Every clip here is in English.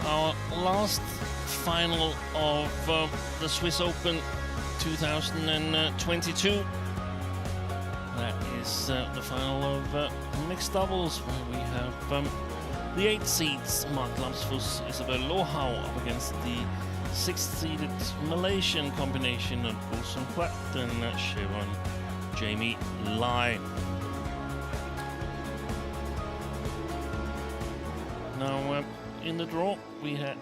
our last final of the Swiss Open 2022. That is the final of mixed doubles, where we have the 8 seeds Mark Lamsfuss, Isabel Lohau up against the 6th seeded Malaysian combination of Gulsun Huat and Chevron Jamie Lai. Now, in the draw, we had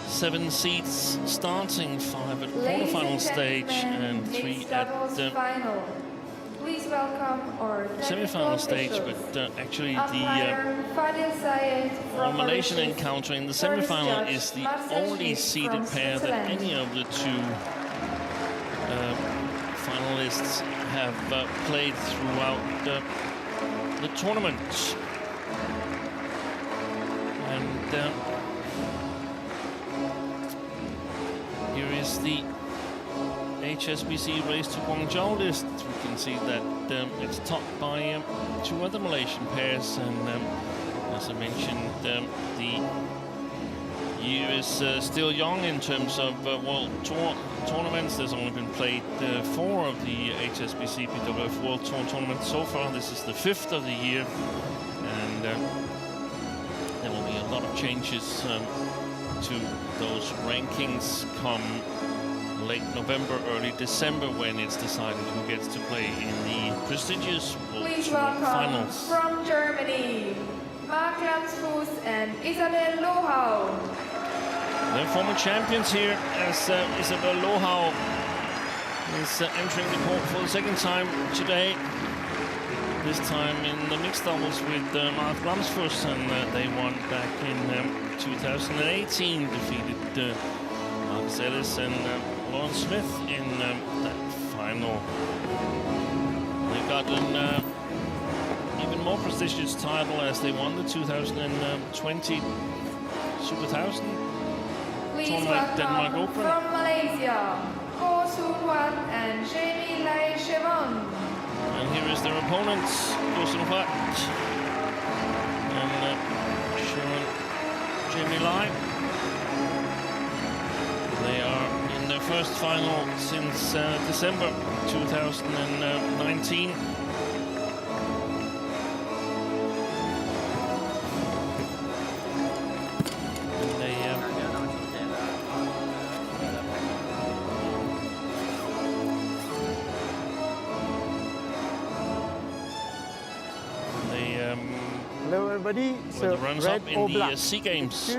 7 seeds starting, 5 at quarterfinal stage and 3 at final. Please welcome our semi-final stage, but actually the Malaysian encounter in the semi-final is the only seeded pair that any of the 2 finalists have played throughout the tournament. And here is the HSBC Race to Guangzhou list. We can see that it's topped by 2 other Malaysian pairs, and as I mentioned, the year is still young in terms of World Tour tournaments. There's only been played 4 of the HSBC BWF World Tour tournaments so far. This is the 5th of the year, and there will be a lot of changes to those rankings come late November, early December, when it's decided who gets to play in the prestigious World Tour finals. From Germany, Mark Lamsfuss and Isabel Lohau. They're former champions here, as Isabel Lohau is entering the court for the 2nd time today. This time in the mixed doubles with Mark Lamsfuss, and they won back in 2018, defeated Mark Zellis and Lauren Smith in that final. They got an even more prestigious title as they won the 2020 Super 1000 tournament Denmark Open. From Malaysia, Gulsun Huat and Jamie Lai Chevron. And here is their opponents, Gulsun Huat and Chevron Jamie Lai. They are in their first final since December 2019. Hello everybody. So the runners-up in the SEA Games.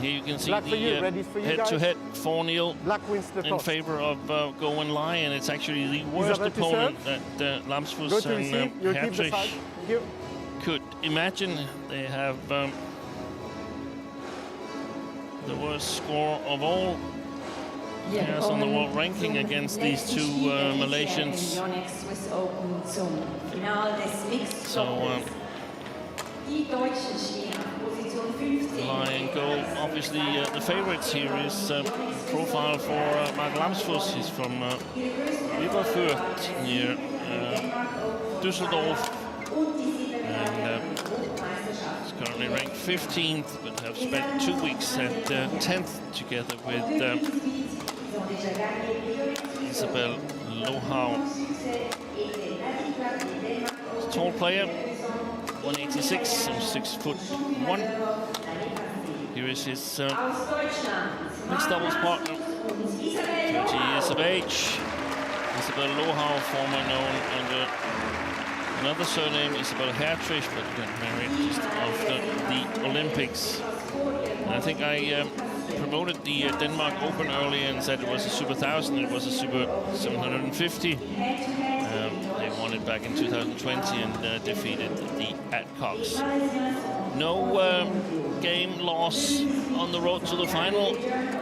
Here you can see the head-to-head 4-0 in favor of Go and Lai, and it's actually the worst opponent that Lamsfuss and Hertrich could imagine. They have the worst score of all pairs on the world ranking against these 2 Malaysians. So Lai and Go, obviously the favorites here is profile for Mark Lamsfuss. He's from Wieberfürth near Düsseldorf, and he's currently ranked 15th, but have spent 2 weeks at 10th together with Isabel Lohau. He's a tall player, 186, so 6'1". Here is his mixed doubles partner, 30 years of age. Isabel Lohau, former known under another surname, Isabel Hertrich, but got married just after the Olympics. And I think I promoted the Denmark Open earlier and said it was a Super 1000, it was a Super 750. They won it back in 2020 and defeated the Adcocks. No game loss on the road to the final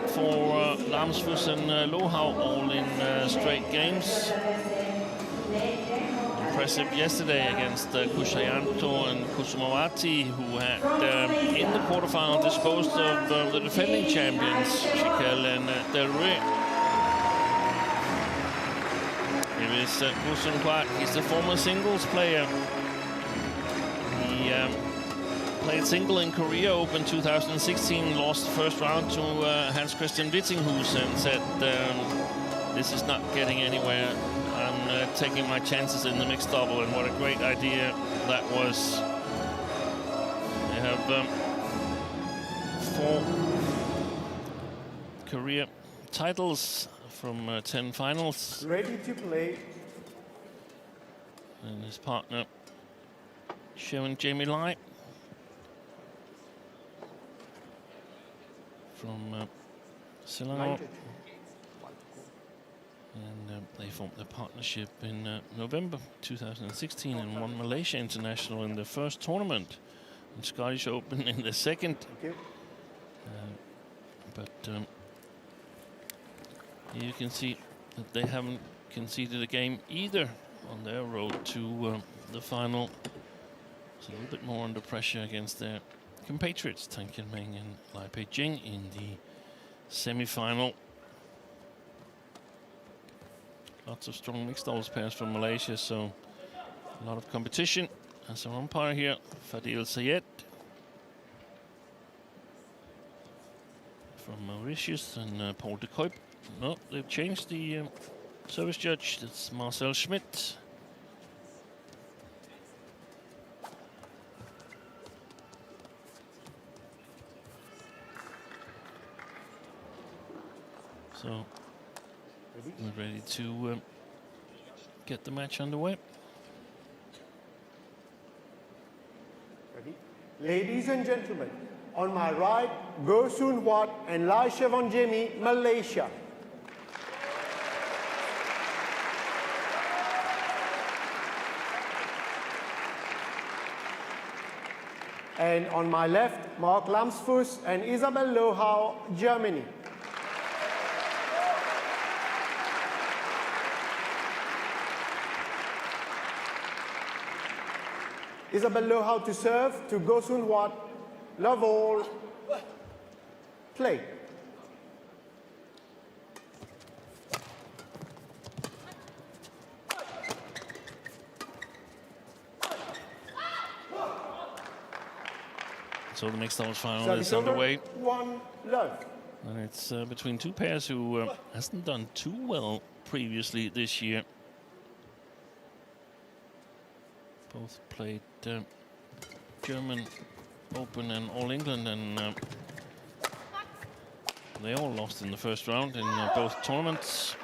for Lamsfuss and Lohau, all in straight games. Impressive yesterday against Kushayanto and Kusumawati, who had in the quarterfinal disposed of the defending champions Chikel and Del Rey. Here is Gulsun Huat. He's the former singles player. He played single in Korea Open 2016, lost the first round to Hans Christian Wittinghus, and said, this is not getting anywhere. I'm taking my chances in the mixed double, and what a great idea that was. They have 4 career titles from 10 finals. Ready to play. And his partner, showing Jamie Lai from Selangor. And they formed a partnership in November 2016 and won Malaysia International in the first tournament and Scottish Open in the second. But you can see that they haven't conceded a game either on their road to the final. It's a little bit more under pressure against their compatriots, Tan Kian Meng and Lai Pei Jing, in the semi-final. Lots of strong mixed doubles pairs from Malaysia, so a lot of competition. As our umpire here, Fadil Sayed from Mauritius, and Paul de Kuip. No, they've changed the service judge. It's Marcel Schmidt. So we're ready to get the match underway. Ready? Ladies and gentlemen, on my right, Go Soon Wat and Lai Chevon Jimmy, Malaysia. And on my left, Mark Lamsfuss and Isabel Lohau, Germany. Isabel Lohau to serve, to Go Soon Wat, love all, play. So the mixed doubles final Service is over, underway. 1 love. And it's between 2 pairs who hasn't done too well previously this year. Both played German Open and All England, and they all lost in the first round in both tournaments.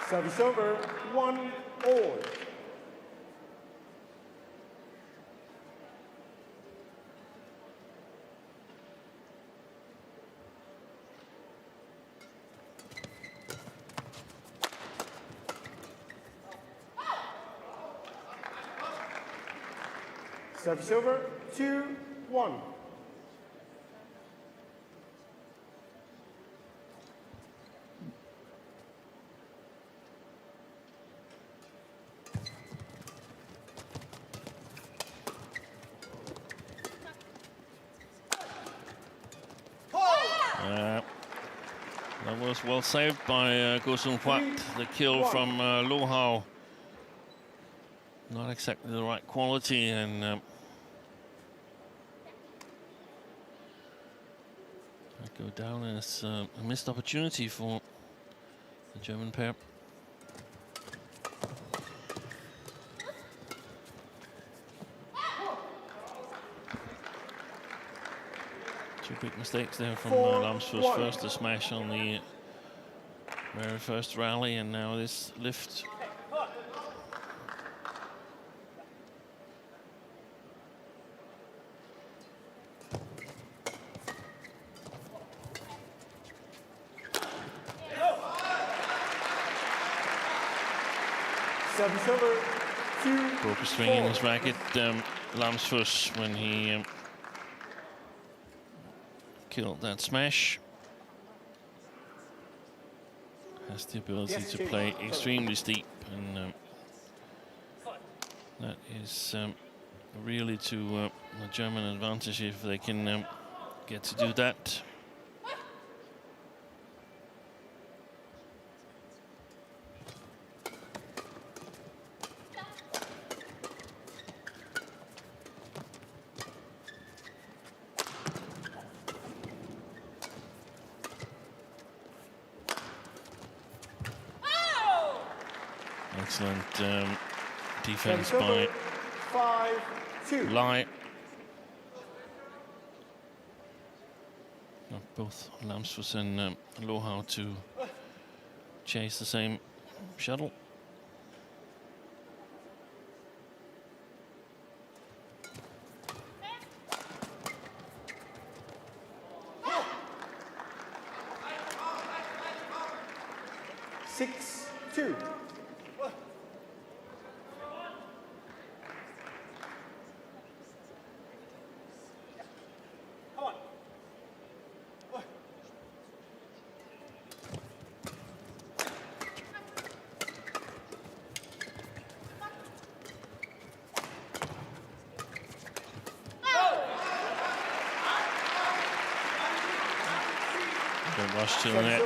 Service over, 1 all. Service over, 2-1. That was well saved by Go Soon Wat. The kill from Lohau. Not exactly the right quality, and go down as a missed opportunity for the German pair. Two big mistakes there from Lamsfuss. First a smash on the very first rally, and now this lift. Service over, 2-4. Broke a string in his racket, Lamsfuss, when he killed that smash. Has the ability to play extremely steep, and that is really to the German advantage if they can get to do that. Excellent defense Service by over, 5-2. Lai. Both Lamsfuss and Lohau to chase the same shuttle. Six, 2. Don't rush to the net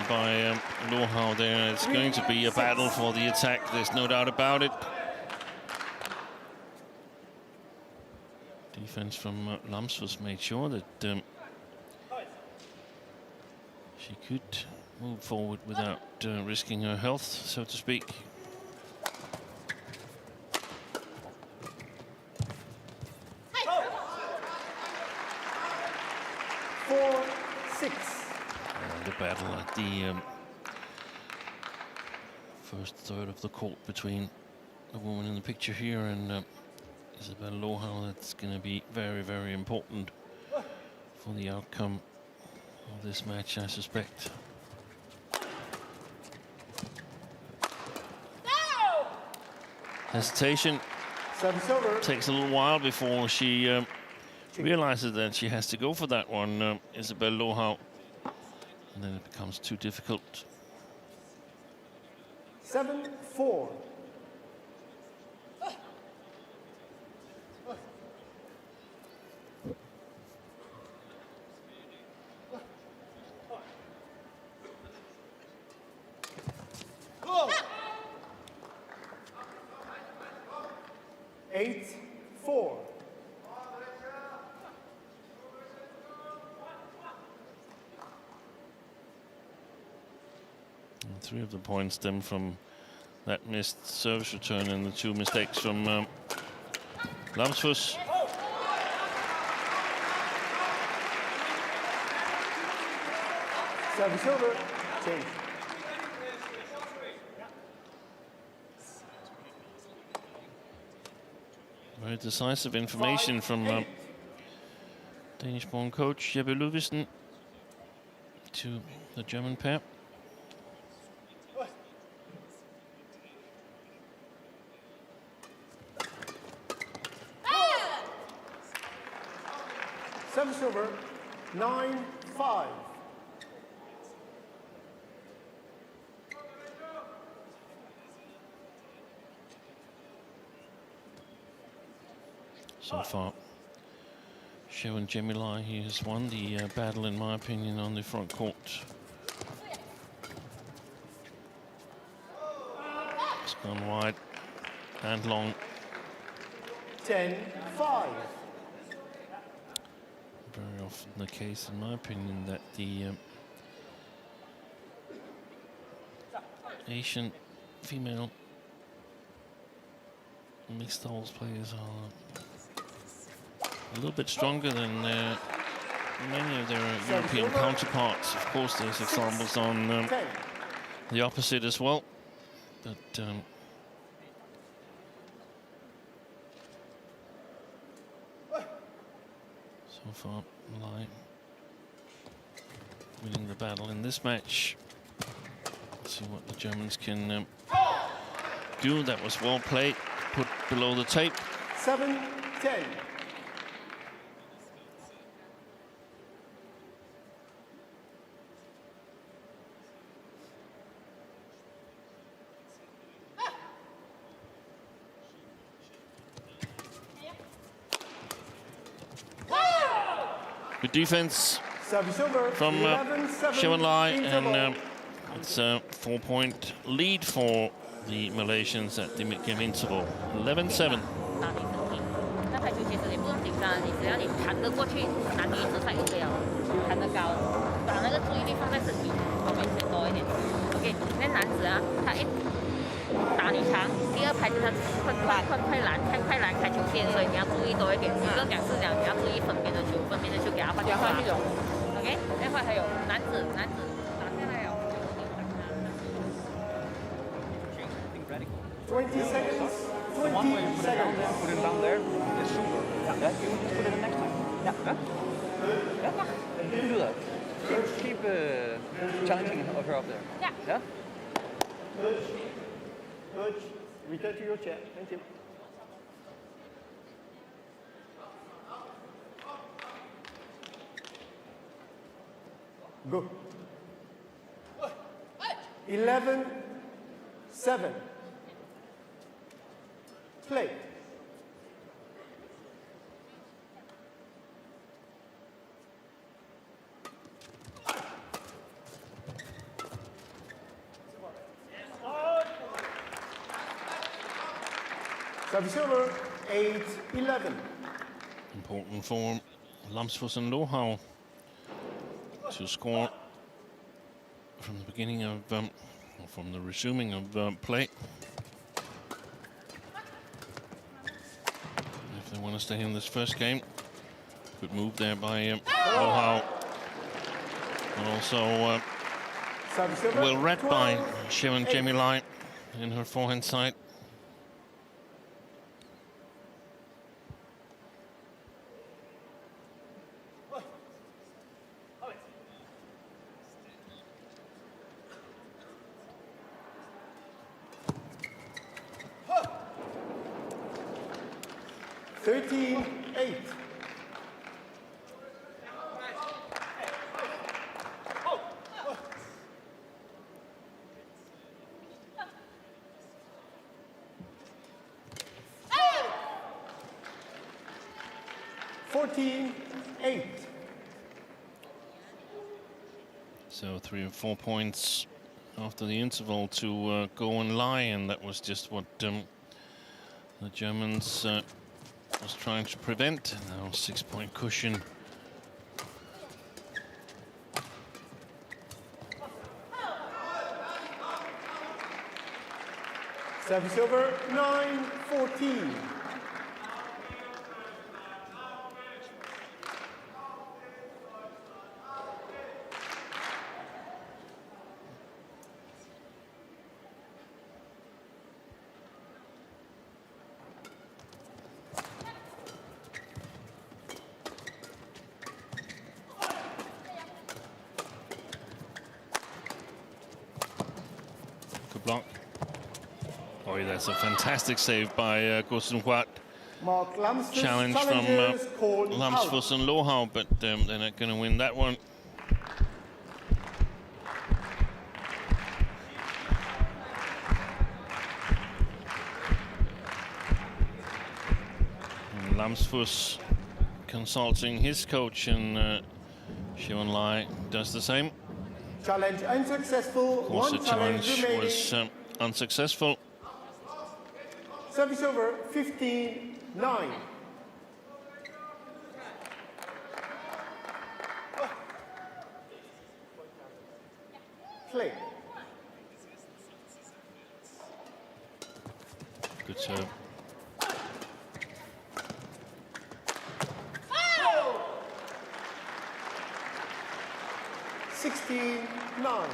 by Lohau there. It's going to be a battle for the attack, there's no doubt about it. Defense from Lamsfuss made sure that she could move forward without risking her health, so to speak. The battle at the first third of the court between the woman in the picture here and Isabel Lohau. That's going to be very, very important for the outcome of this match, I suspect. Hesitation. Takes a little while before she realizes that she has to go for that one, Isabel Lohau. And then it becomes too difficult. 7-4. Oh. 8-4. Three of the points stem from that missed service return and the two mistakes from Lamsfuss. Service over. Change. Very decisive information from Danish-born coach Jeppe Ludvigsen to the German pair. Service over, 9-5. So far, Shewan Jemilai, he has won the battle, in my opinion, on the front court. It's gone wide and long. 10-5. Very often the case, in my opinion, that the Asian female mixed doubles players are a little bit stronger than many of their European counterparts. Of course, there's examples on the opposite as well, but so far, Lai winning the battle in this match. Let's see what the Germans can do. That was well played, put below the tape. 7-10. Good defense from Shewan Lai, and it's a 4-point lead for the Malaysians at the mid-game interval. 11-7. 那排球其实也不用紧张，你只要你弹得过去，拿你一直赛就对了，弹得高，把那个注意力放在身体方面先多一点。OK， 那男子啊，他一打你长，第二排是他快拦开球线，所以你要注意多一点。一个讲是讲你要注意分边的球给他换这种。OK， 那块还有男子打下来哦。 20 seconds. 20 seconds. Put it down there. It's super. Yeah. You just put it in next time. Yeah. You can do that. Keep challenging her up there. Yeah. Yeah. Coach, return to your chair. Thank you. Go. 11-7. Play. Service over, 8-11. Important for Lamsfuss and Lohau to score from the beginning of, from the resuming of play. If they want to stay in this first game, good move there by Lohau. And also well read by Shivan Jamilai in her forehand side. So 3 or 4 points after the interval to go and lie, and that was just what the Germans was trying to prevent. Now 6-point cushion. Service over, 9-14. Good block. Oh, yeah, that's a fantastic save by Go Sun-hwat. Challenge from Lamsfuss and Lohau, but they're not going to win that one. And Lamsfuss consulting his coach, and Shivan Lai does the same. Challenge unsuccessful. Of course, the challenge remaining. was unsuccessful. Service over, 15-9. Play. Good serve. Oh! 16-9.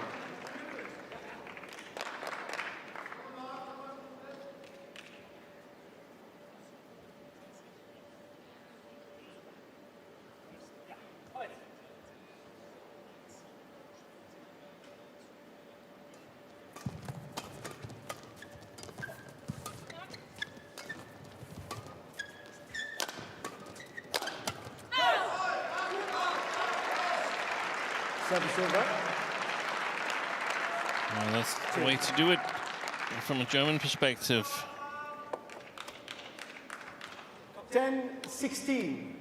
Service over. Well, that's the way to do it from a German perspective. 10-16.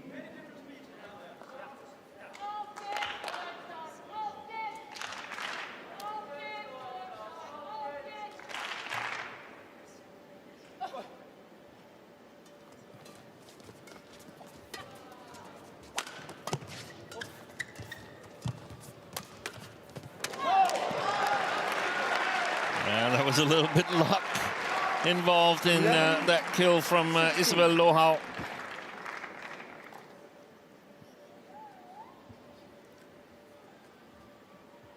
Yeah, that was a little bit luck. involved in that kill from Isabel Lohau.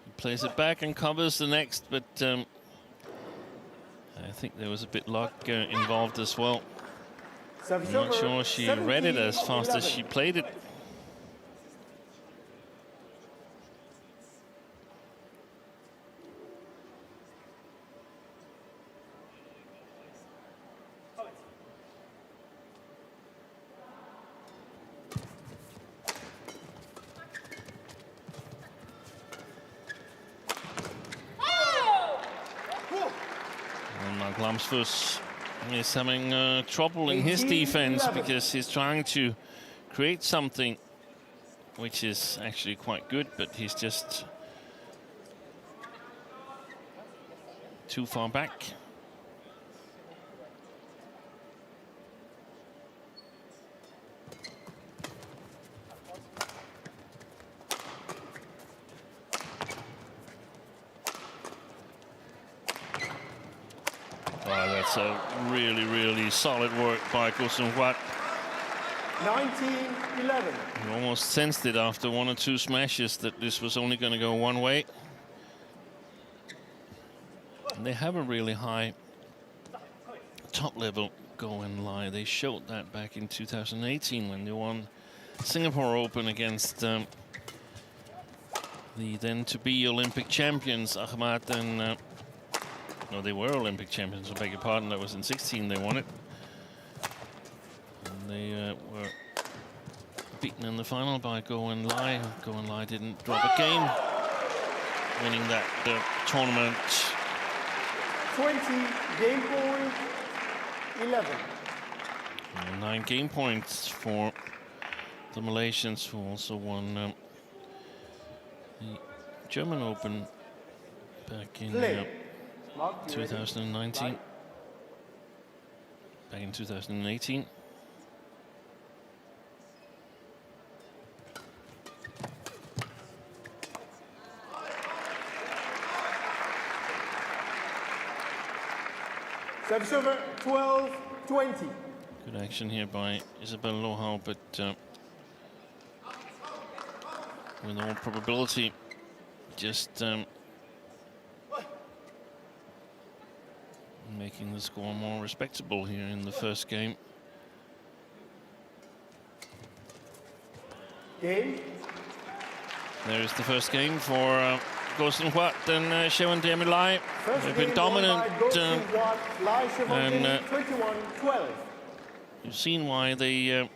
He plays it back and covers the next, but I think there was a bit luck involved as well. I'm not sure she read it as fast as she played it. Lamsfuss is having trouble in his defense because he's trying to create something which is actually quite good, but he's just too far back. That's a really, really solid work by Go Soon-hwat. 19-11. You almost sensed it after one or two smashes that this was only going to go one way. And they have a really high top level go and lie. They showed that back in 2018 when they won Singapore Open against the then to be Olympic champions Ahmad and no, they were Olympic champions, I beg your pardon. That was in 16 they won it. And they were beaten in the final by Go and Lie. Go and Lie didn't drop a game, winning that tournament. 20 game point, 11. And 9 game points for the Malaysians, who also won the German Open back in 2019. Back in 2018. Service over, 12-20. Good action here by Isabel Lohau, but with all probability, just making the score more respectable here in the first game. Game. There is the first game for Go Soon-hwat and Shevon Lai. They've been dominant, and 21-12. You've seen why they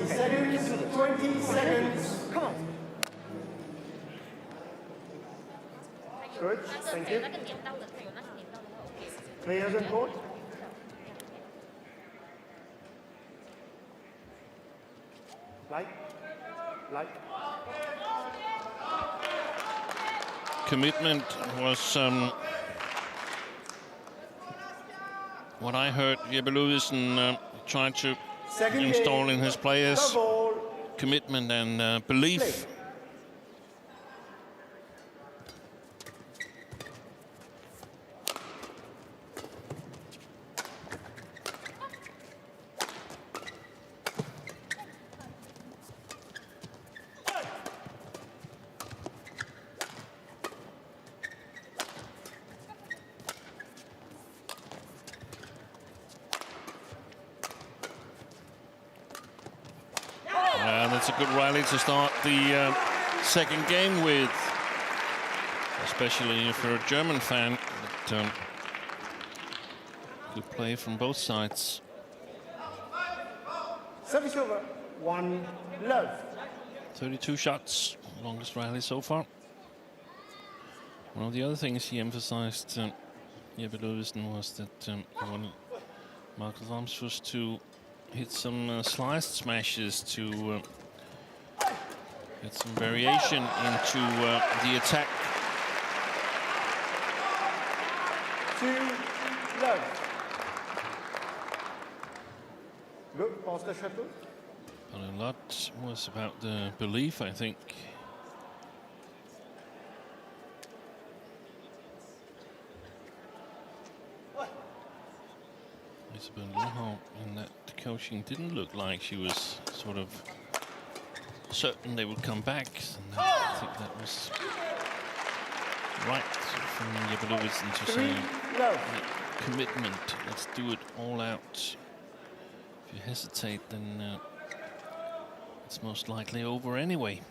seconds, 20 seconds. Come on. Good, thank you. Players on court. Light. commitment was what I heard Jeppe Ludvigsen tried to install in his players. commitment and belief. And it's a good rally to start the second game with, especially for a German fan. But, good play from both sides. Service over, 1 love. 32 shots, longest rally so far. One of the other things he emphasized, Jeppe Ludvigsen, was that he wanted Marcus Lamsfuss to hit some sliced smashes to get some variation into the attack. 2 love. Good, pass the shuttle. But a lot was about the belief, I think. Isabel Lohau in that coaching didn't look like she was sort of certain they would come back. And I think that was right from Jeppe Ludvigsen to say commitment, let's do it all out. If you hesitate, then it's most likely over anyway.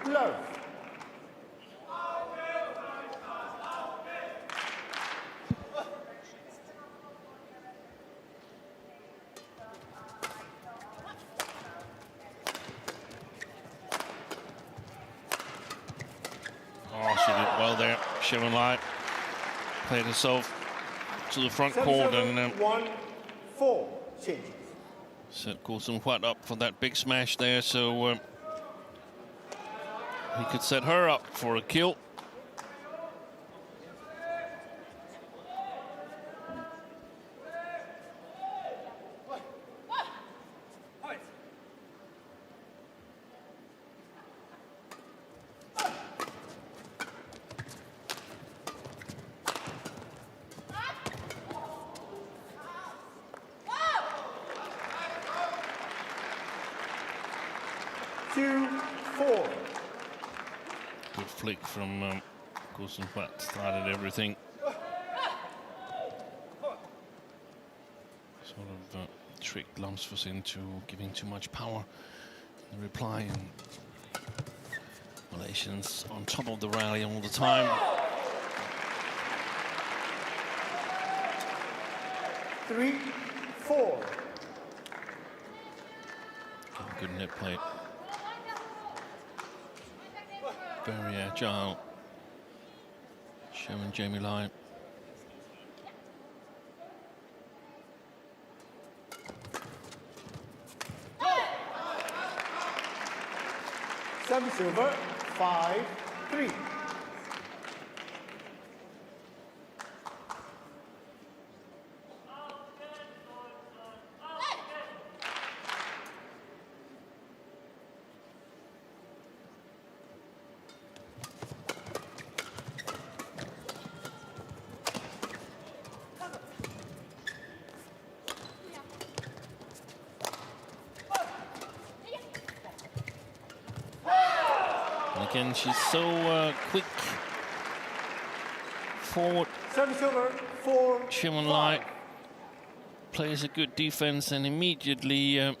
Love. Oh, she did well there. Siobhan Light played herself to the front court and 1-4 changes. set Gulsen Huat up for that big smash there, so he could set her up for a kill. Good flick from Gulsen Huat, started everything. Sort of tricked Lamsfuss into giving too much power in reply, and Malaysians on top of the rally all the time. 3-4. Good net play. Very agile. Showing Jamie Lyon. Service over, 5-3. Again, she's so quick forward. Service over, 4-5. Siobhan Light plays a good defense and immediately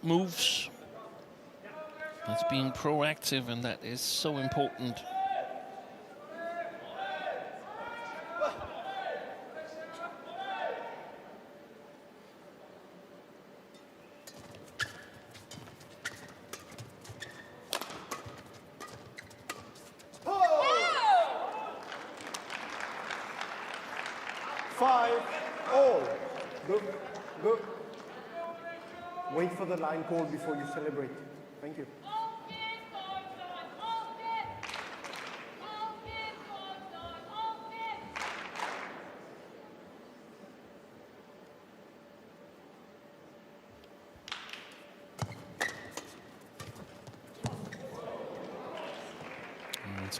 moves. That's being proactive, and that is so important. Wait for the line call before you celebrate. Thank you.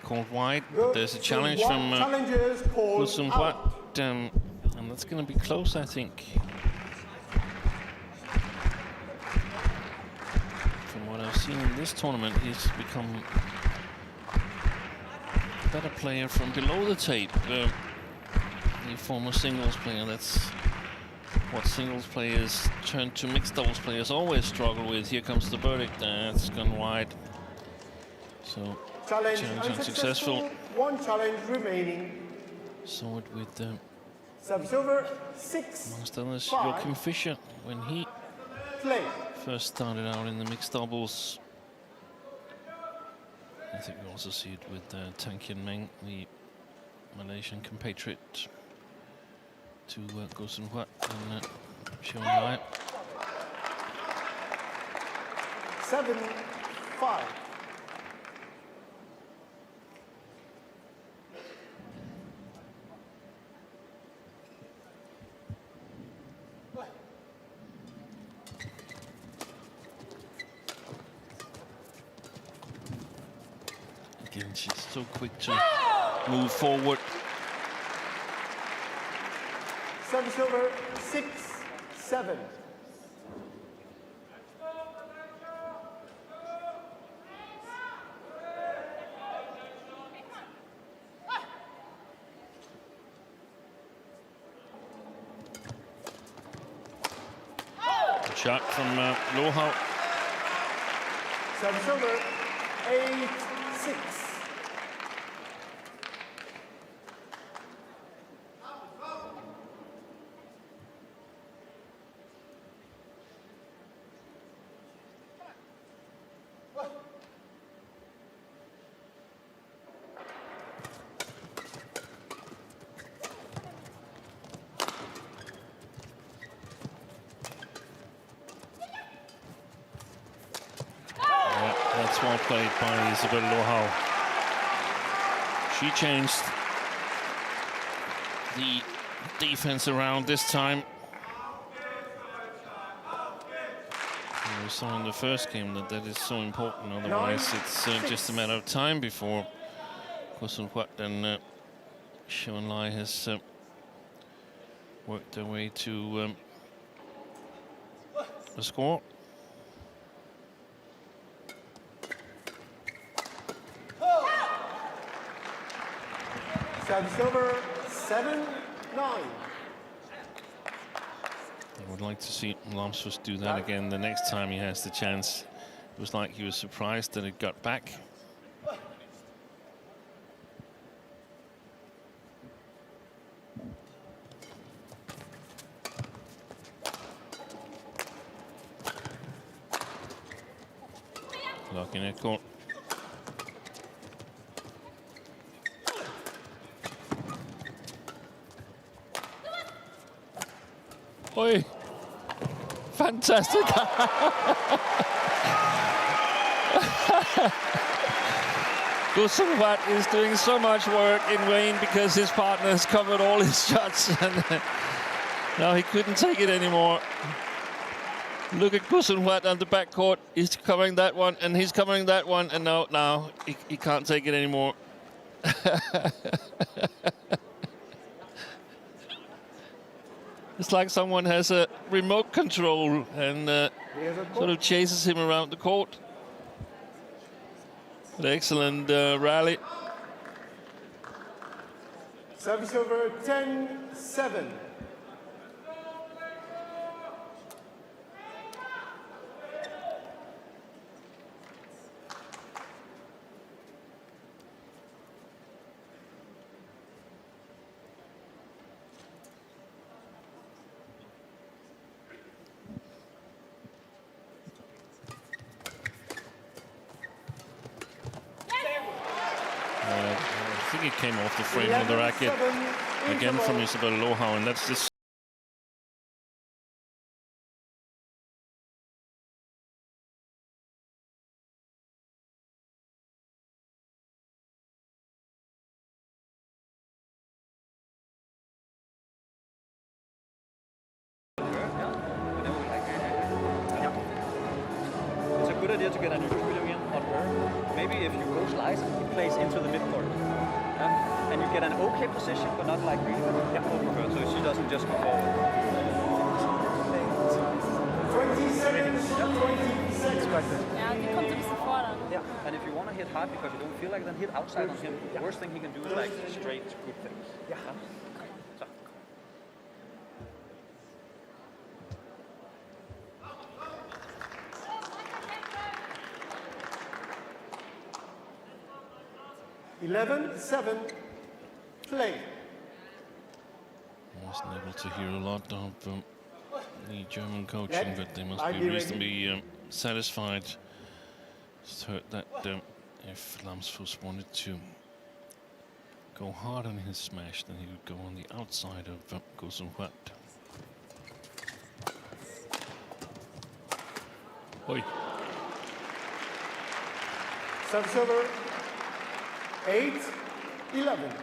called wide. Go There's a Soon challenge Wat from challengers called Soon out. Wat, and that's going to be close, I think. From what I've seen in this tournament, he's become a better player from below the tape. The former singles player, that's what singles players turn to mixed doubles players always struggle with. Here comes the verdict. That's gone wide. So Challenge challenge unsuccessful. unsuccessful. One challenge remaining. Saw it with, Service over. 6. amongst others, 5. Joachim Fischer when he Play. first started out in the mixed doubles. I think we also see it with Tan Kian Meng, the Malaysian compatriot to Goh Sun Huat and Xiong Lai. 7-5. Again, she's so quick to move forward. Service over. 6-7. Good shot from Lohau. Service over. 8-6. That's well played by Isabel Lohau. She changed the defense around this time. And we saw in the first game that is so important. Otherwise, it's just a matter of time before Goh Sun Huat and Xiong Lai has worked their way to a score. Service over. 7-9. I would like to see Lamsfuss do that again the next time he has the chance. It was like he was surprised that it got back. Locking it court. Oi! Fantastic! Goh Sun Huat is doing so much work in rain because his partner has covered all his shots, and now he couldn't take it anymore. Look at Goh Sun Huat on the backcourt. He's covering that one, and he's covering that one, and now he can't take it anymore. It's like someone has a remote control and sort of chases him around the court. An excellent rally. Service over. 10-7. I think it came off the frame of the racket again from Isabel Lohau, and that's just It's a good idea to get a new video in on her. Maybe if you go slice, plays into the midcourt. And you get an okay position, but not like really over her, so she doesn't just go forward. 20 seconds, 20 seconds. Ja, die kommt ein bisschen fordern. Yeah, and if you want to hit hard because you don't feel like it, then hit outside on him. The worst thing he can do is like straight good things. Yeah. So. (11-7), play. I wasn't able to hear a lot of the German coaching, but they must I'll be be reasonably satisfied. Just heard that if Lamsfuss wanted to go hard on his smash, then he would go on the outside of Gosenhuat. Oi. Service over. 8-11.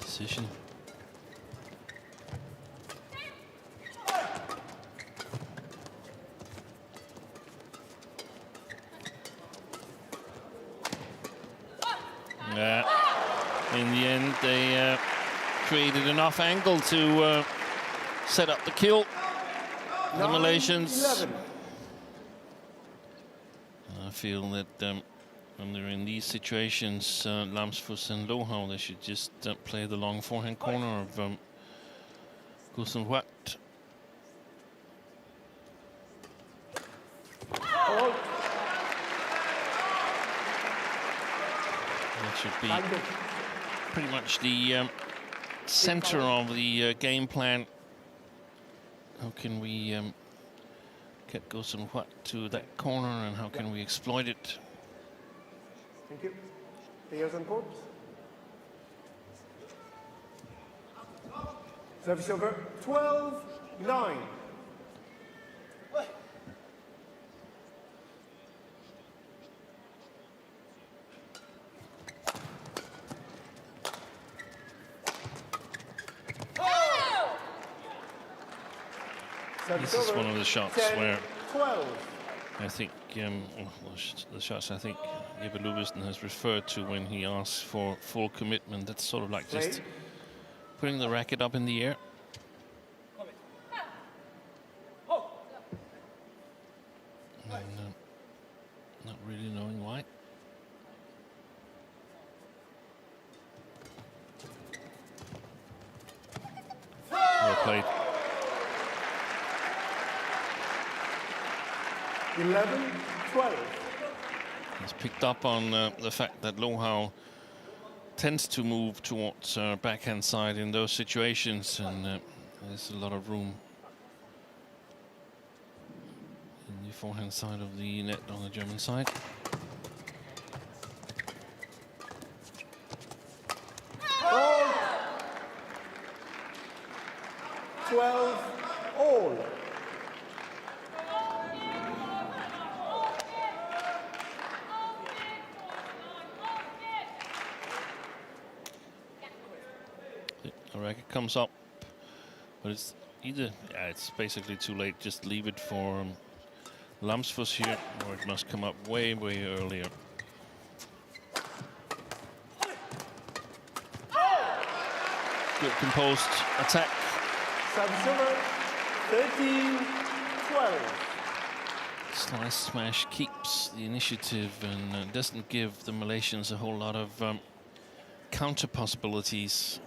Decision. In the end, they created enough angle to set up the kill. The Malaysians. I feel that when they're in these situations, Lamsfuss and Lohau, they should just play the long forehand corner of Gosenhuat. That should be pretty much the center of the game plan. How can we get Gosenhuat to that corner, and how can we exploit it? Thank you. Players on court. Service over. 12-9. This is one of the shots 10, where 12. I think the shots I think Jeppe Lubisten has referred to when he asks for full commitment. That's sort of like just putting the racket up in the air. And, not really knowing why. Well played. 11-12. He's picked up on the fact that Lohau tends to move towards backhand side in those situations, and there's a lot of room in the forehand side of the net on the German side. All. 12 all. The racket comes up, but it's either, it's basically too late. Just leave it for Lamsfuss here, or it must come up way, way earlier. Good composed attack. Service over. 13-12. Slice smash keeps the initiative and doesn't give the Malaysians a whole lot of counter possibilities.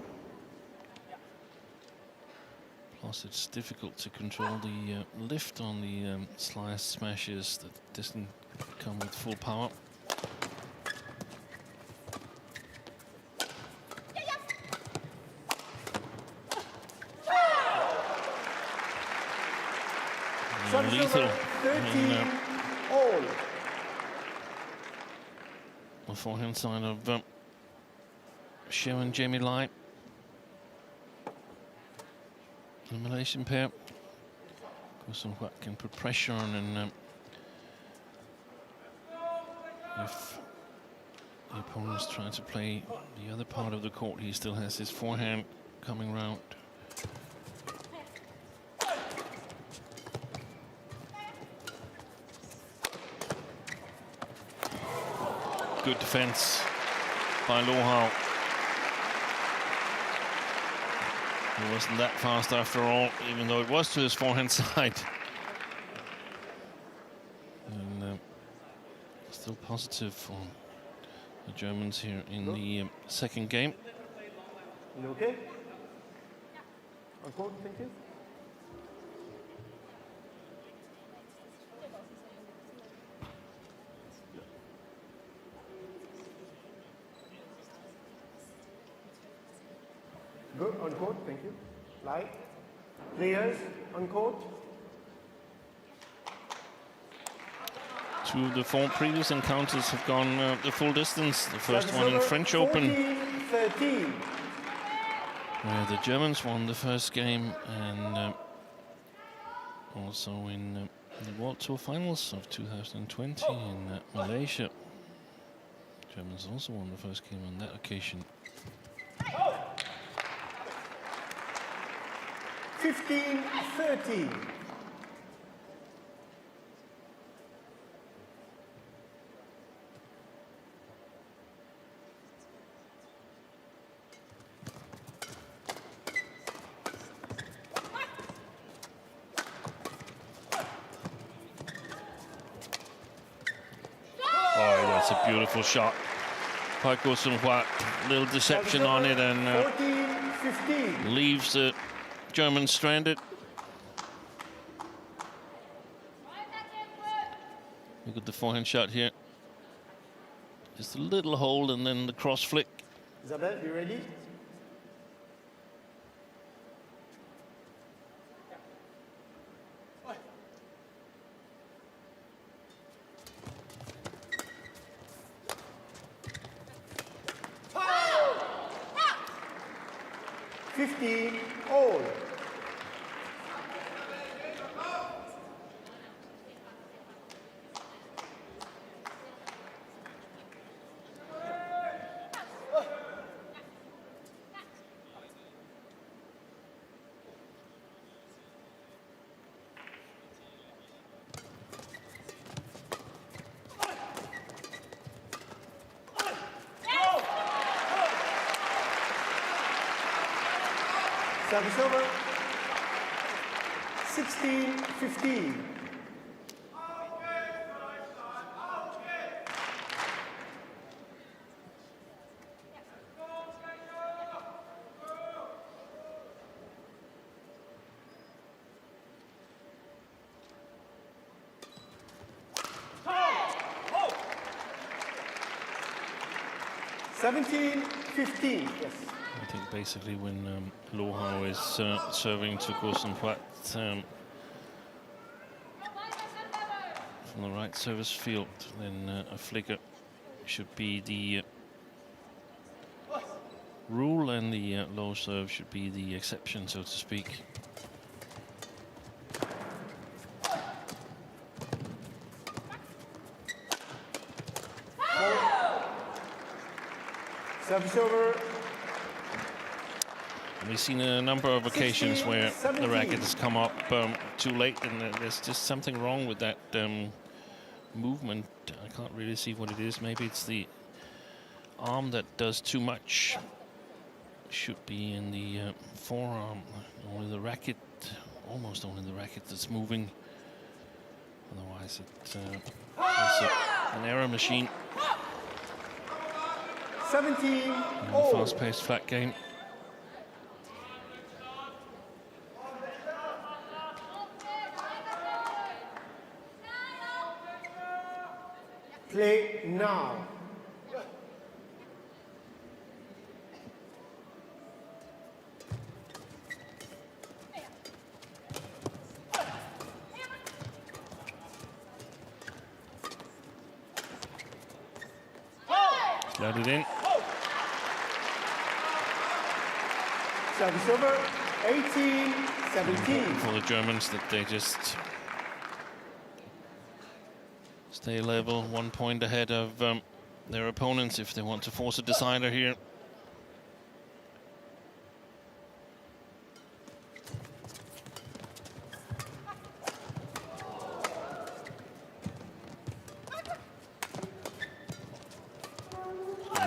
Plus, it's difficult to control the lift on the slice smashes that doesn't come with full power. Lethal. 13 all. The forehand side of Sheo and Jamie Lai. The Malaysian pair. Gosenhuat can put pressure on, and if The opponent's trying to play the other part of the court. He still has his forehand coming round. Good defense by Lohau. He wasn't that fast after all, even though it was to his forehand side. And still positive for the Germans here in the second game. You okay? On court, thank you. Good, on court, thank you. Light. Players, on court. Two of the 4 previous encounters have gone the full distance. The first one in French Open, 14-13. where the Germans won the first game, and also in the World Tour finals of 2020 in Malaysia. Germans also won the first game on that occasion. 15-13. Oh, that's a beautiful shot by Go Sun-hwa. Little deception on it, and 14-15. leaves the Germans stranded. Look at the forehand shot here. Just a little hold and then the cross flick. Isabel, you ready? All. Service over. 16-15. (17-15). Yes. I think basically when Lohau is serving to Go Sun-hwa from the right service field, then a flicker should be the rule, and the low serve should be the exception, so to speak. Service over. We've seen a number of occasions 16, where 17. the racket has come up too late, and there's just something wrong with that movement. I can't really see what it is. Maybe it's the arm that does too much. Should be in the forearm. Only the racket, almost only the racket that's moving. Otherwise, it's an error machine. 17 Fast-paced flat game. Play now. Let it in. Service over. 18-17. For the Germans, that they just stay level, 1 point ahead of their opponents if they want to force a decider here.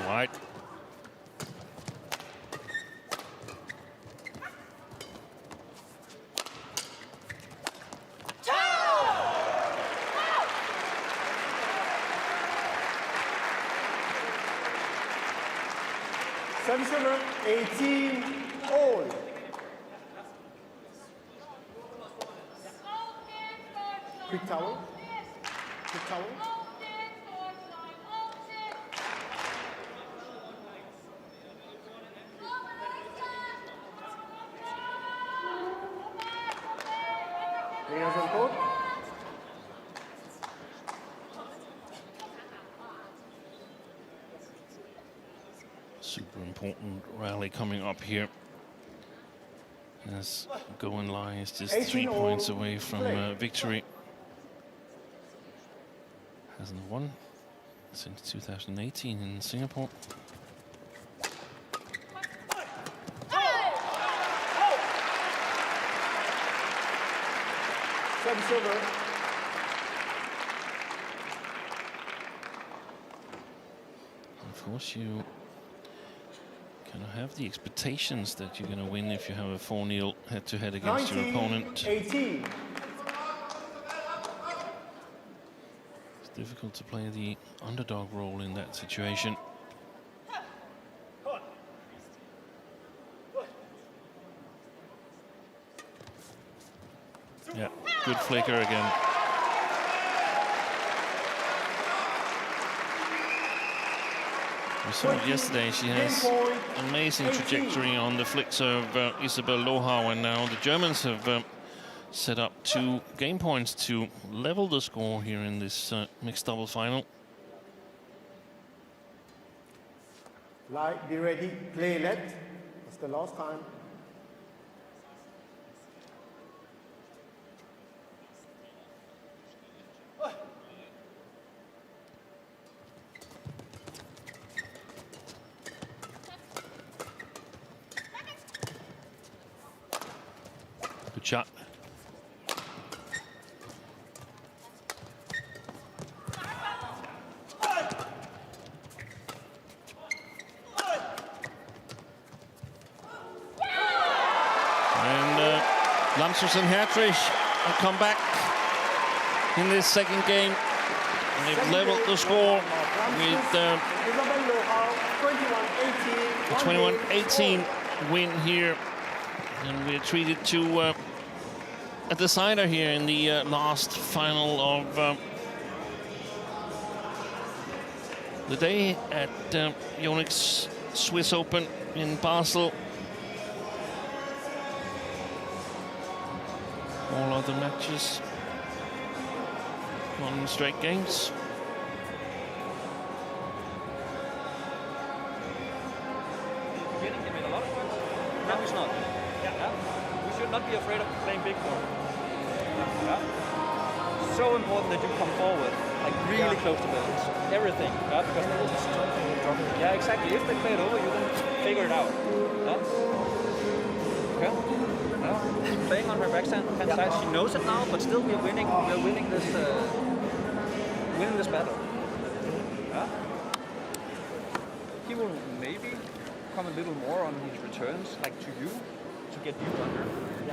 Wide. Service number 18 all. Quick towel. Quick towel. Players on court. Super important rally coming up here, as Goen Lai is just 3 points away from victory. Hasn't won since 2018 in Singapore. Service over. Of course, you kind of have the expectations that you're going to win if you have a 4-0 head-to-head against your opponent. 18. It's difficult to play the underdog role in that situation. Yeah, good flicker again. We saw it yesterday. She has amazing trajectory on the flicks of Isabel Lohau, and now the Germans have set up 2 game points to level the score here in this mixed double final. Light, be ready, play let. It's the last time. Good shot. And Lamsfuss and Hertrich have come back in this second game. And they've leveled the score with a 21-18 win here. And we're treated to a decider here in the last final of the day at YONEX Swiss Open in Basel. All other matches won straight games. Now he's not. We should not be afraid of playing big for him. So important that you come forward, like really close to them. Everything. Because they will just yeah, exactly. If they play it over, you can figure it out. She's playing on her backhand side. She knows it now, but still we're winning. We're winning this battle. He will maybe come a little more on his returns, like to you, to get you under,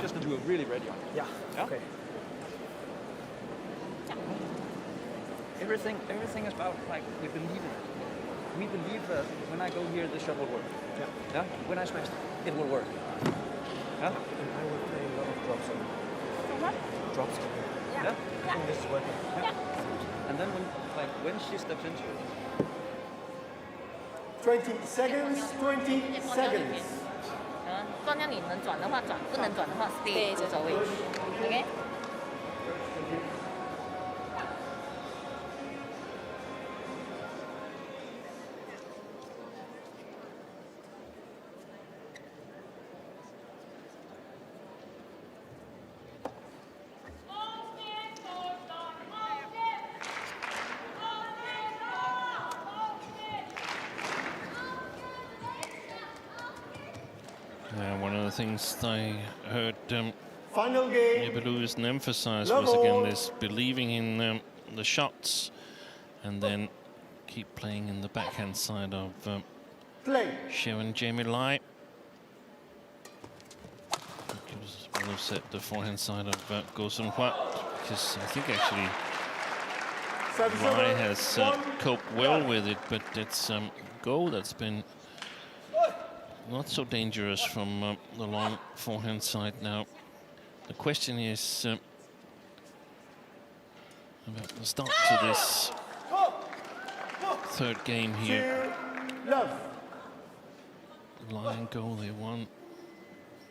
just to do a really ready on. Yeah. Okay. Everything is about, like, we believe in it. We believe that when I go here, the shot will work. Yeah. When I smash it will work. Yeah. And I will play a lot of drops on. Drops on. Yeah. I think this is working. Yeah. And then when she steps into it. 20 seconds, 20 seconds. 状态你能转的话转，不能转的话 stay 这走位。OK。things I heard Final game. Jeppe Louisen emphasize was again this believing in the shots and then keep playing in the backhand side of Play. Sharon Jamie Lai. Will have set the forehand side of Go Sun Hwa, because I think actually Lai has coped well with it, but it's Go that's been not so dangerous from the long forehand side now. The question is about the start to this third game here. Love. Lai and Go, they won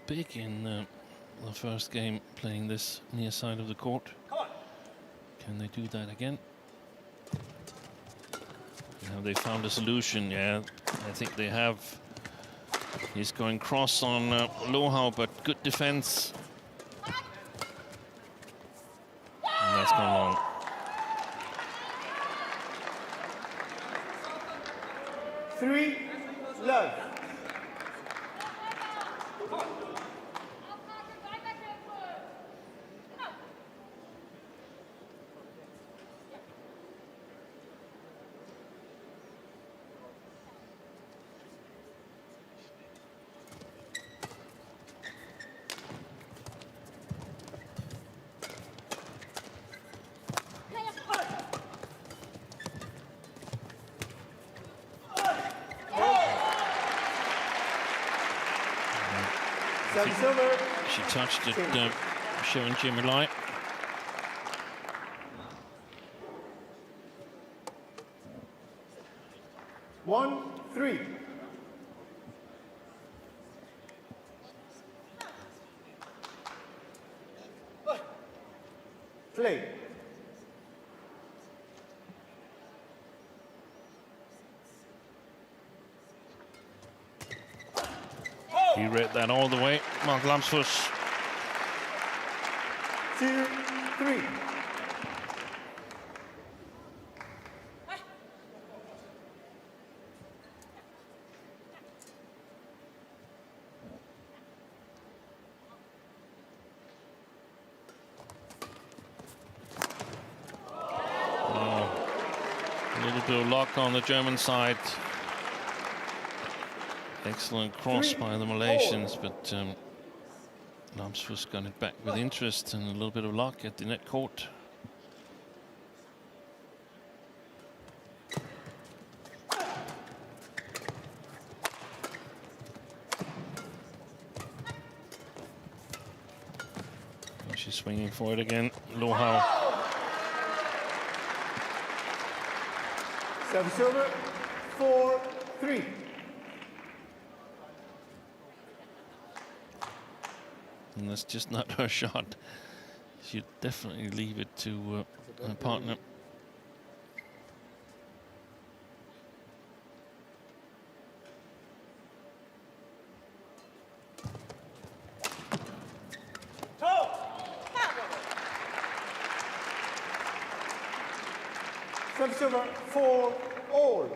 big in the first game playing this near side of the court. Can they do that again? Have they found a solution? Yeah, I think they have. He's going cross on Lohau, but good defense. And that's gone long. Three. Love. She touched it, Sharon Jamie Lai. One, three. Play. He read that all the way, Mark Lamsfuss. 2-3. A little bit of luck on the German side. Excellent cross by the Malaysians, but Lamsfuss got it back with interest and a little bit of luck at the net court. She's swinging for it again, Lohau. Service over. 4-3. And that's just not her shot. She'd definitely leave it to her partner. Service over. 4-all.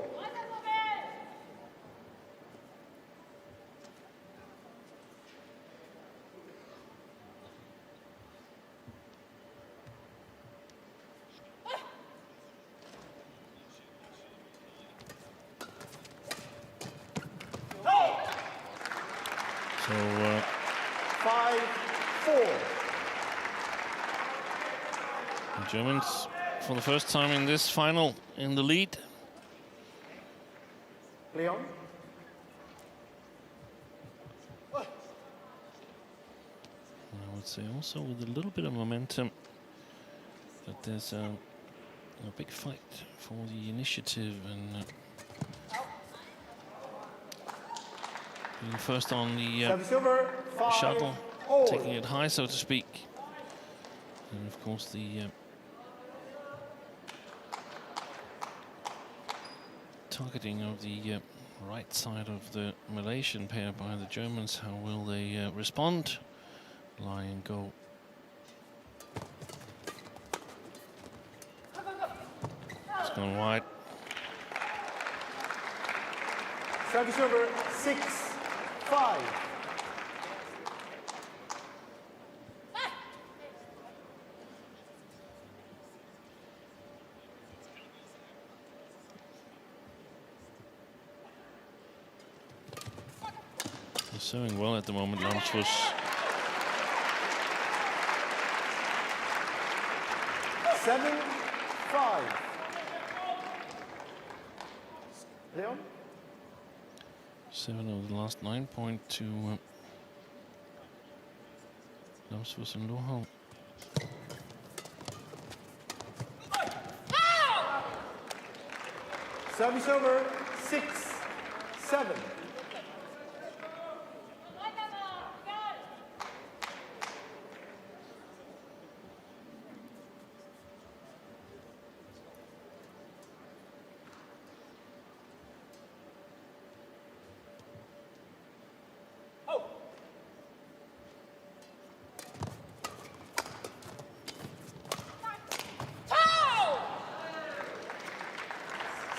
So 5-4. the Germans, for the first time in this final, in the lead. Leon. I would say also with a little bit of momentum, that there's a big fight for the initiative and being first on the Service over. shuttle, 5-all. taking it high, so to speak. And of course the targeting of the right side of the Malaysian pair by the Germans. How will they respond? Lie and Go. It's gone wide. Service over. 6-5. serving well at the moment, Lamsfuss. Seven, 5. Leon? 7 of the last 9 point to Lamsfuss and Lohau. Service over, 6, 7.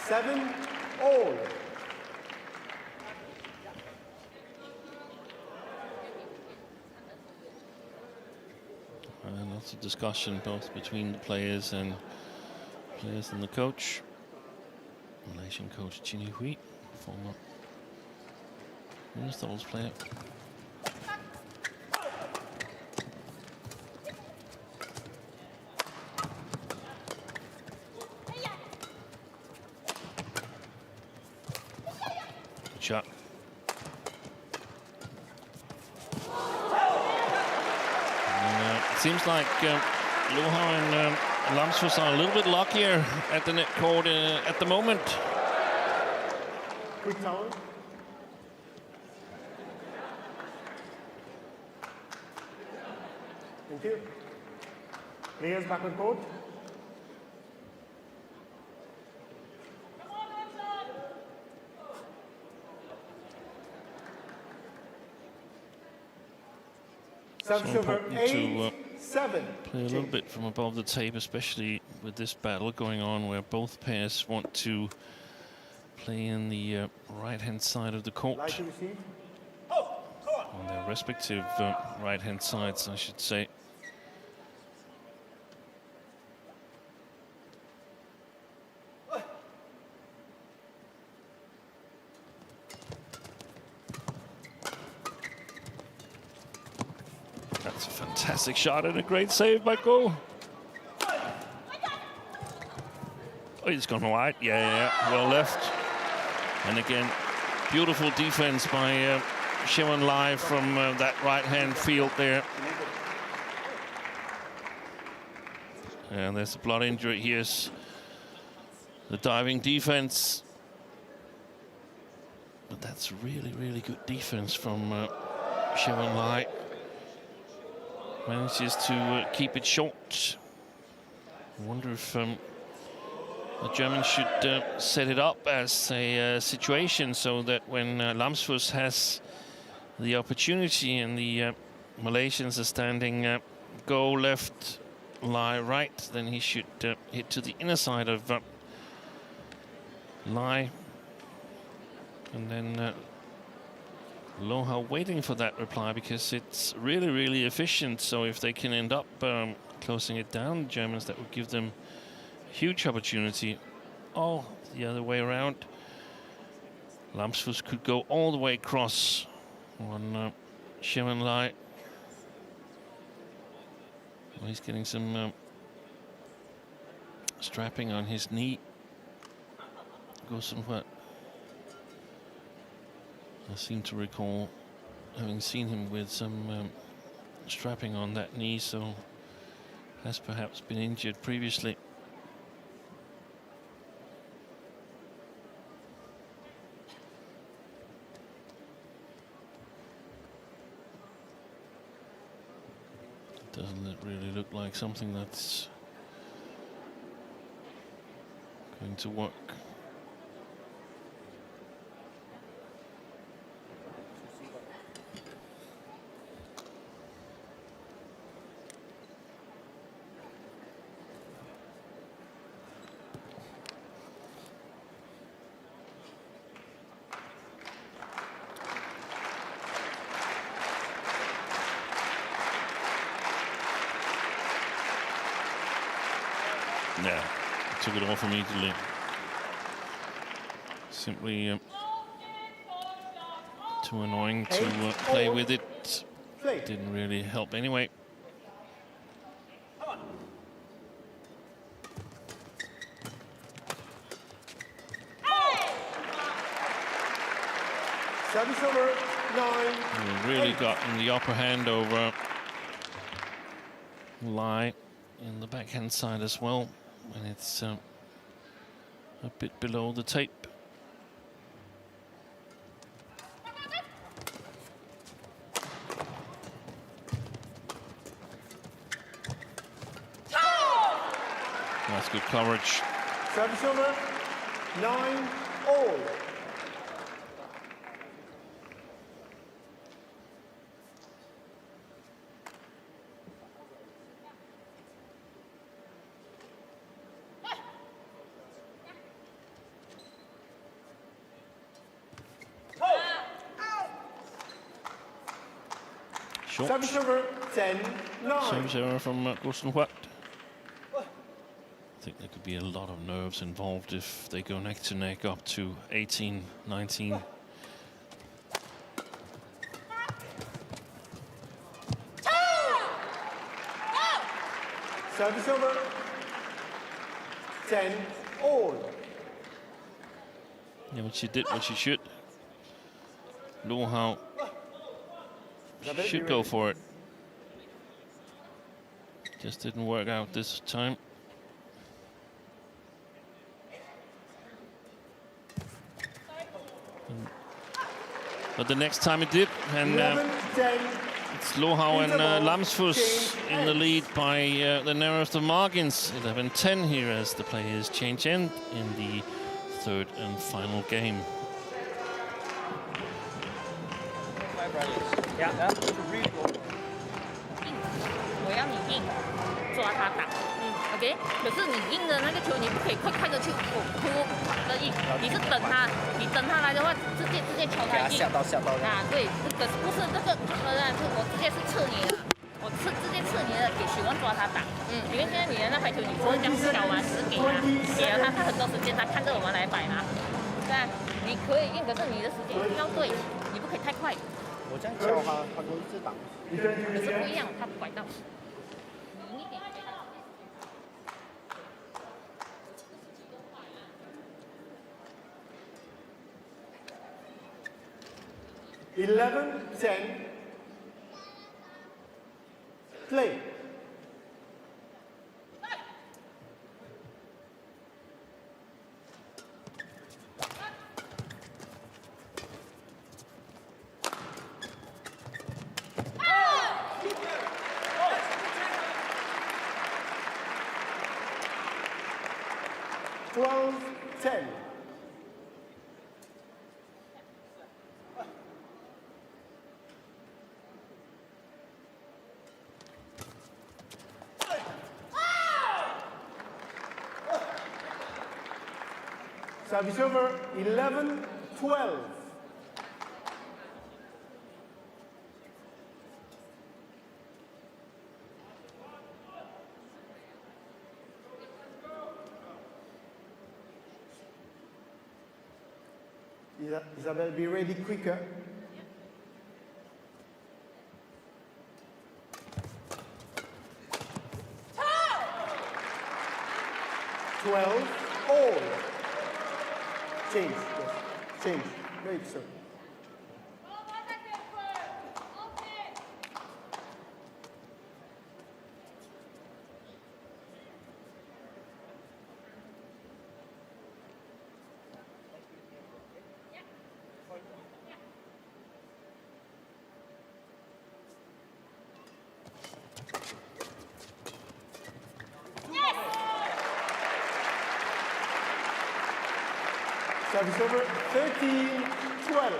Seven all. And lots of discussion both between the players and the coach. Malaysian coach Chini Hui, former women's doubles player. Shot. It seems like Lohau and Lamsfuss are a little bit luckier at the net court at the moment. Quick towel. Thank you. Players back on court. So important to 7. play a little bit from above the tape, especially with this battle going on where both pairs want to play in the right-hand side of the court. Like to receive. On their respective right-hand sides, I should say. That's a fantastic shot and a great save by Go. Oh, he's gone wide. Yeah, well left. And again, beautiful defense by Shimon Lai from that right-hand field there. And there's a blood injury. Here's the diving defense. But that's really, really good defense from Shimon Lai. Manages to keep it short. I wonder if the Germans should set it up as a situation so that when Lamsfuss has the opportunity and the Malaysians are standing Go left, Lai right, then he should hit to the inner side of Lai. And then Lohau waiting for that reply because it's really, really efficient. So if they can end up closing it down, the Germans, that would give them a huge opportunity. Oh, the other way around. Lamsfuss could go all the way across on Shimon Lai. Well, he's getting some strapping on his knee. Goes somewhat. I seem to recall having seen him with some strapping on that knee, so has perhaps been injured previously. Doesn't it really look like something that's going to work? Yeah, took it off immediately. Simply took Too annoying to play with it. Play. Didn't really help anyway. Service over 9. He really gotten the upper hand over Lai in the backhand side as well, when it's a bit below the tape. That's good coverage. Service over 9 all. Short. Service over 10-9. Service error from Gusten Huat. I think there could be a lot of nerves involved if they go neck to neck up to 18-19. Service over 10 all. Yeah, but she did what she should. Lohau should go for it. Just didn't work out this time. But the next time it did, and 11-10. it's Lohau and Lamsfuss in the lead by the narrowest of margins. 11-10 here as the players change end in the third and final game. Yeah. 我要你硬，抓他打，OK。可是你硬的那个球，你不可以快的去突的硬，你是等他，你等他来的话，直接敲他硬。吓到。啊，对，这个不是这个，是我直接是刺你的，我直接刺你的，给许文抓他打。因为现在你的那排球你是这样敲嘛，是给了他很多时间，他看着我们来摆嘛。对啊，你可以硬，可是你的时间要对，你不可以太快。我这样敲他，他都一直挡。可是不一样，他拐到。你硬一点。 11-10. Play. Twelve, 10. Service over 11-12. Isabel, be ready quicker. Twelve all. Change, yes. Change. Great, sir. Service over 13-12.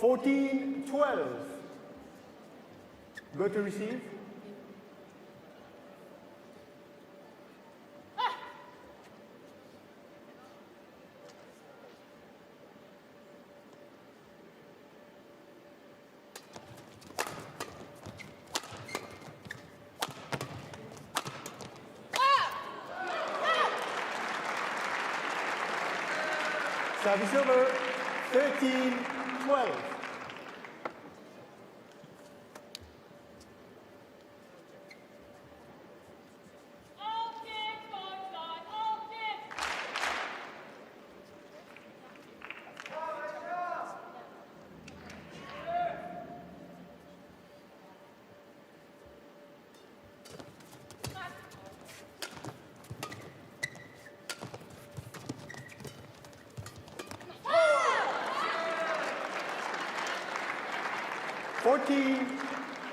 14-12. Go to receive. Service over, 13-12.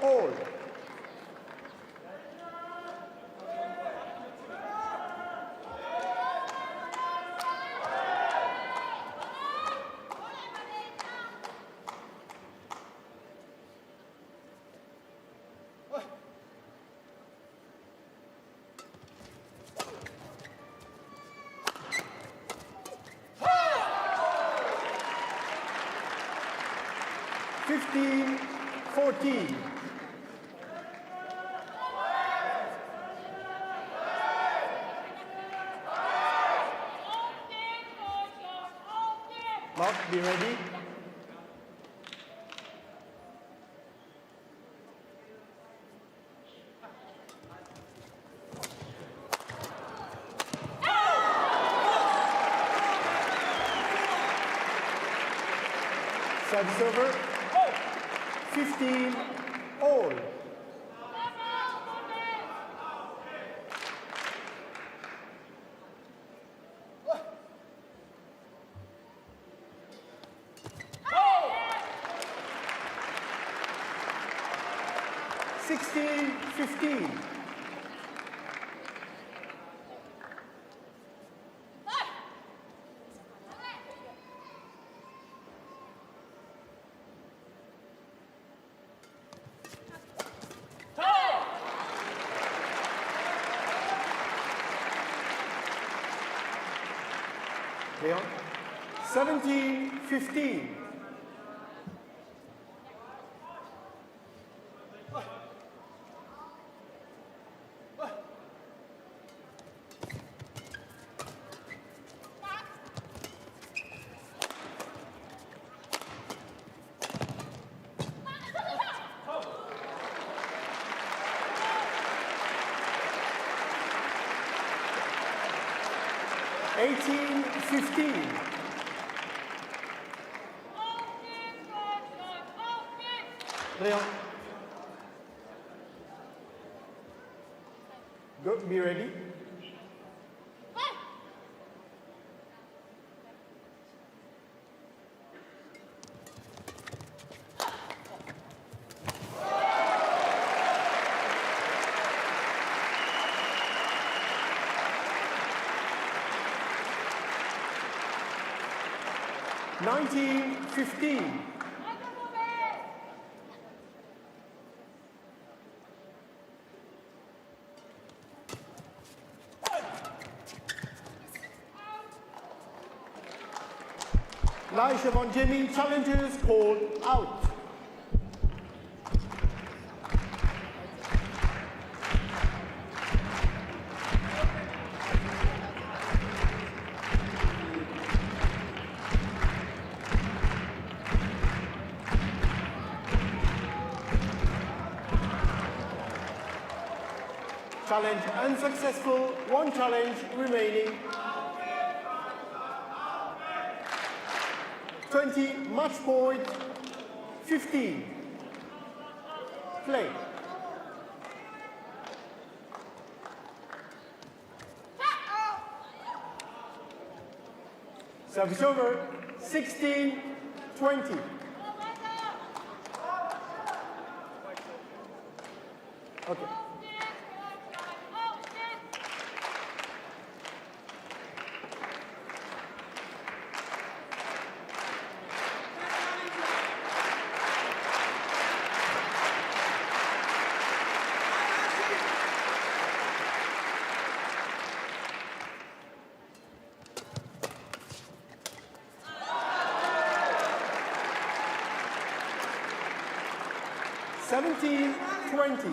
All. Fifteen, 14. Mark, be ready. Service over. 15 all. Sixteen, 15. Leon, 17, 15. Eighteen, 15. Leon. Go, be ready. 19-15. Laisha von Jimmy challenges called out. Challenge unsuccessful, one challenge remaining. 20, match point, 15. Play. Service over, 16, 20. Okay. 17-20.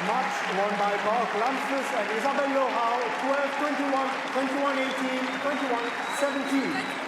Match won by Mark Lamsfuss and Isabel Lohau, 12-21, 21-18, 21-17.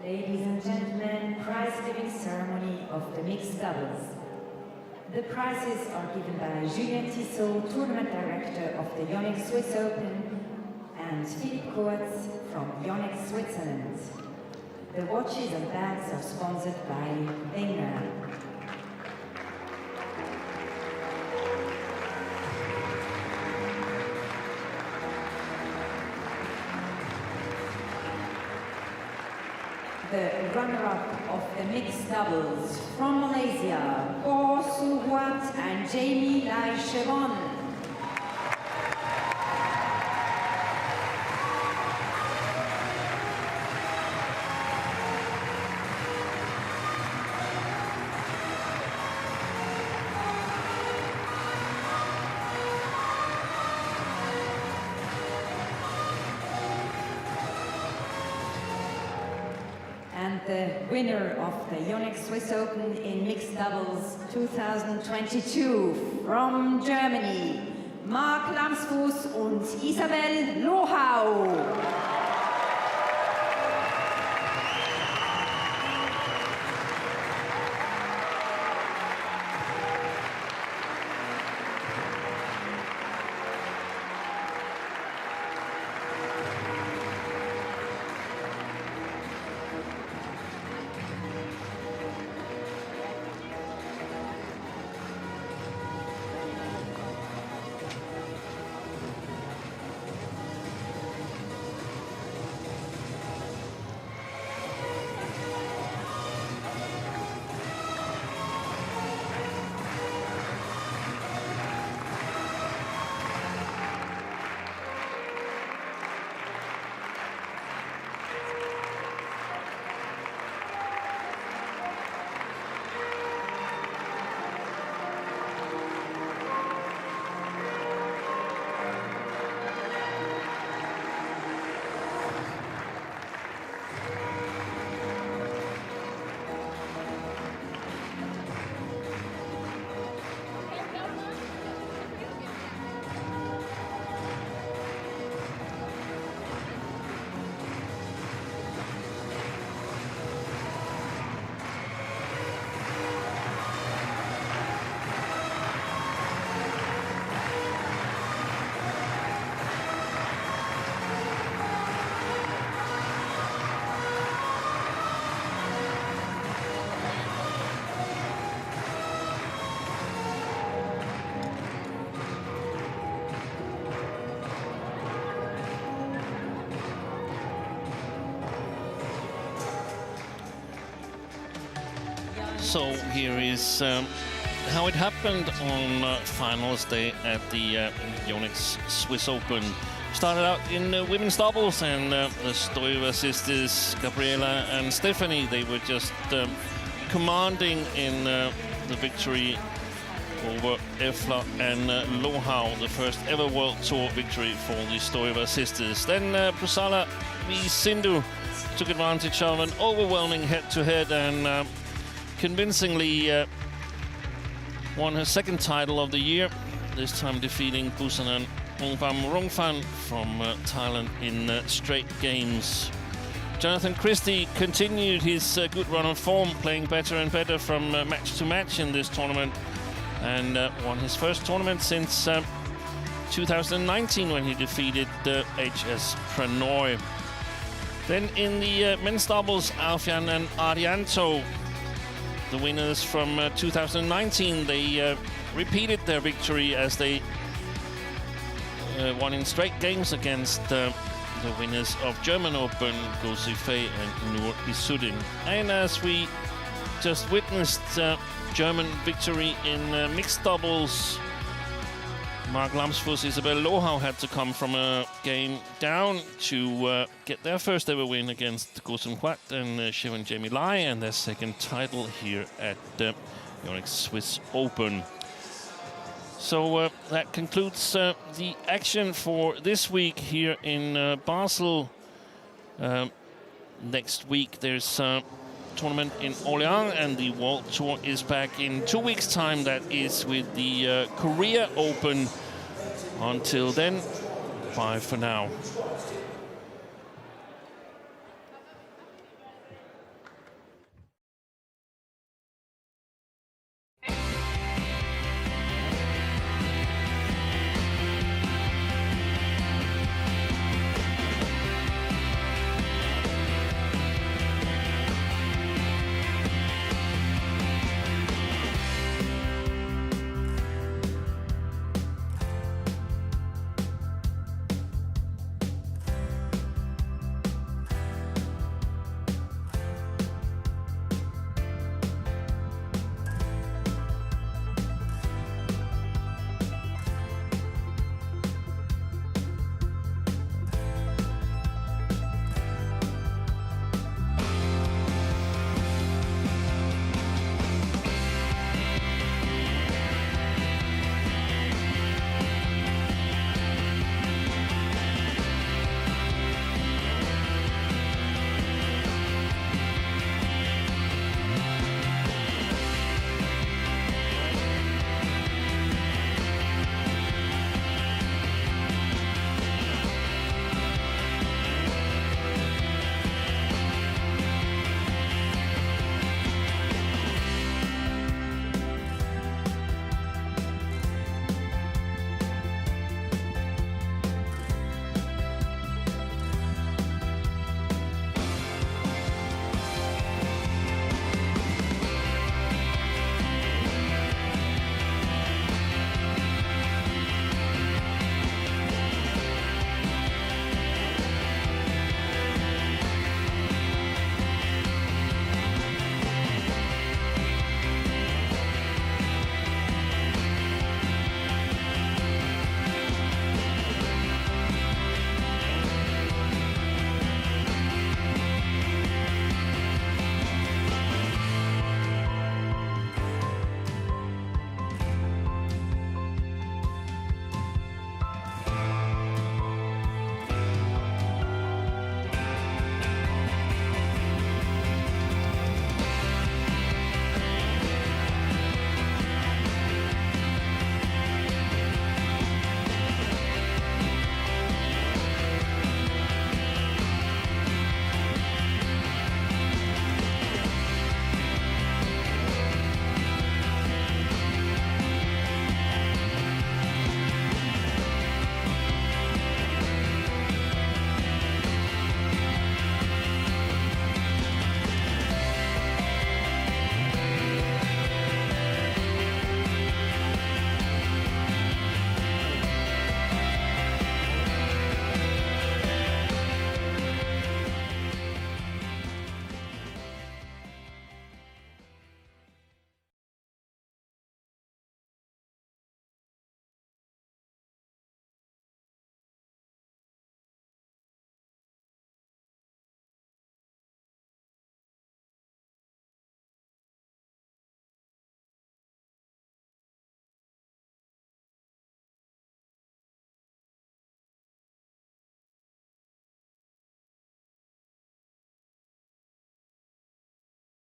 Ladies and gentlemen, prize-giving ceremony of the mixed doubles. The prizes are given by Julien Tissot, Tournament Director of the YONEX Swiss Open, and Philippe Coates from YONEX Switzerland. The watches and bags are sponsored by GER. The runner-up of the mixed doubles from Malaysia, Ko Suwat and Jamie Lai Chevon. And the winner of the YONEX Swiss Open in Mixed Doubles 2022 from Germany, Mark Lamsfuss und Isabel Lohau. So here is how it happened on finals day at the YONEX Swiss Open. Started out in women's doubles, and the Stoeva sisters, Gabriela and Stephanie, they were just commanding in the victory over Efla and Lohau, the first ever World Tour victory for the Stoeva sisters. Then Prasala V. Sindhu took advantage of an overwhelming head-to-head and convincingly won her second title of the year, this time defeating Busanan Rongphan from Thailand in straight games. Jonathan Christie continued his good run of form, playing better and better from match to match in this tournament, and won his first tournament since 2019 when he defeated HS Pranoy. Then in the men's doubles, Alfian and Arianto, the winners from 2019, they repeated their victory as they won in straight games against the winners of German Open, Go Sifei and Nur Isudin. And as we just witnessed, German victory in mixed doubles, Mark Lamsfuss, Isabel Lohau had to come from a game down to get their first ever win against Gosum Huat and Shiv and Jamie Lai, and their second title here at the YONEX Swiss Open. So that concludes the action for this week here in Basel. Next week there's a tournament in Orléans, and the World Tour is back in 2 weeks' time. That is with the Korea Open. Until then, bye for now.